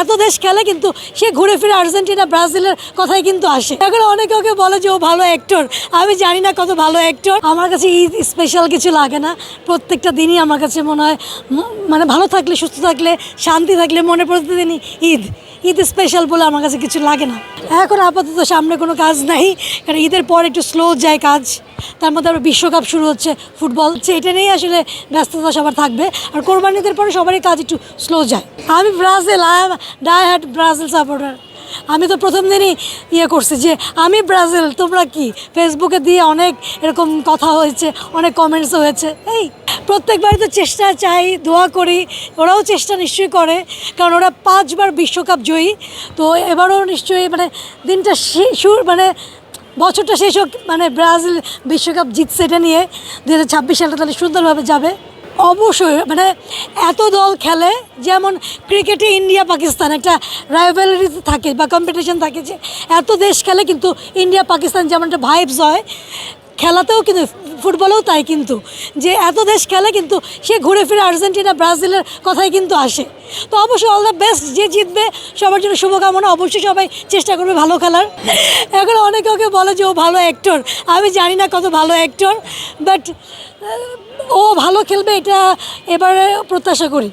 এত দেশ খেলে কিন্তু সে ঘুরে ফিরে আর্জেন্টিনা ব্রাজিলের কথাই কিন্তু আসে। এখন অনেকে ওকে বলে যে ও ভালো অ্যাক্টর, আমি জানি না কত ভালো অ্যাক্টর। আমার কাছে ঈদ স্পেশাল কিছু লাগে না, প্রত্যেকটা দিনই আমার কাছে মনে হয় মানে ভালো থাকলে, সুস্থ থাকলে, শান্তি থাকলে মনে প্রতিদিনই ঈদ। ঈদ স্পেশাল বলে আমার কাছে কিছু লাগে না। এখন আপাতত সামনে কোনো কাজ নাই, কারণ ঈদের পর একটু স্লো যায় কাজ। তার মধ্যে আবার বিশ্বকাপ শুরু হচ্ছে, ফুটবল হচ্ছে, এটা নিয়েই আসলে ব্যস্ততা সবার থাকবে। আর কোরবানি ঈদের পরে সবারই কাজ একটু স্লো যায়। আমি Brazil, I am die hard Brazil supporter. আমি তো প্রথম দিনই করছি যে আমি ব্রাজিল, তোমরা কি। ফেসবুকে দিয়ে অনেক এরকম কথা হয়েছে, অনেক কমেন্টসও হয়েছে। এই প্রত্যেকবারই তো চেষ্টা চাই, দোয়া করি, ওরাও চেষ্টা নিশ্চয়ই করে, কারণ ওরা 5 বার বিশ্বকাপ জয়ী। তো এবারও নিশ্চয়ই মানে দিনটা মানে বছরটা শেষ হোক, মানে ব্রাজিল বিশ্বকাপ জিতছে, এটা নিয়ে 2026 সালটা তাহলে সুন্দরভাবে যাবে। অবশ্যই মানে এত দল খেলে, যেমন ক্রিকেটে ইন্ডিয়া পাকিস্তান একটা রাইভালরি থাকে বা কম্পিটিশন থাকে, যে এত দেশ খেলে কিন্তু ইন্ডিয়া পাকিস্তান যেমন একটা ভাইবস হয়, খেলাতেও কিন্তু ফুটবলেও তাই, কিন্তু যে এত দেশ খেলে কিন্তু সে ঘুরে ফিরে আর্জেন্টিনা ব্রাজিলের কথাই কিন্তু আসে। তো অবশ্যই অল দ্য বেস্ট, যে জিতবে সবার জন্য শুভকামনা। অবশ্যই সবাই চেষ্টা করবে ভালো খেলার। এখন অনেকে ওকে বলে যে ও ভালো অ্যাক্টর, আমি জানি না কত ভালো অ্যাক্টর, বাট ও ভালো খেলবে এটা এবারে প্রত্যাশা করি।